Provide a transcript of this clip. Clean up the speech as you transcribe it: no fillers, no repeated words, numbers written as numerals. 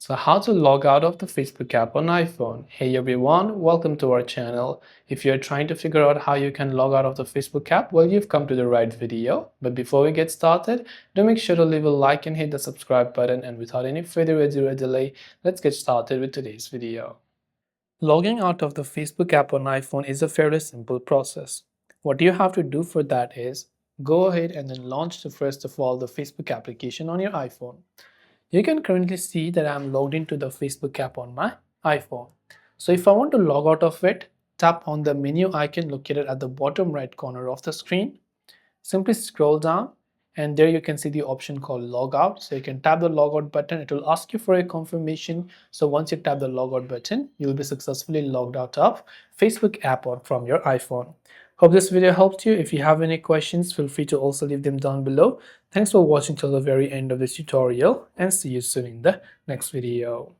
So how to log out of the Facebook app on iPhone. Hey everyone, welcome to our channel. If you're trying to figure out how you can log out of the Facebook app, well, you've come to the right video. But before we get started, do make sure to leave a like and hit the subscribe button. And without any further ado or delay, let's get started with today's video. Logging out of the Facebook app on iPhone is a fairly simple process. What you have to do for that is go ahead and then launch first of all the Facebook application on your iPhone. You can currently see that I'm logged into the Facebook app on my iPhone. So if I want to log out of it, tap on the menu icon located at the bottom right corner of the screen. Simply scroll down and there you can see the option called Logout. So you can tap the Logout button. It will ask you for a confirmation. So once you tap the Logout button, you'll be successfully logged out of Facebook app from your iPhone. Hope this video helped you. If you have any questions, feel free to also leave them down below. Thanks for watching till the very end of this tutorial and see you soon in the next video.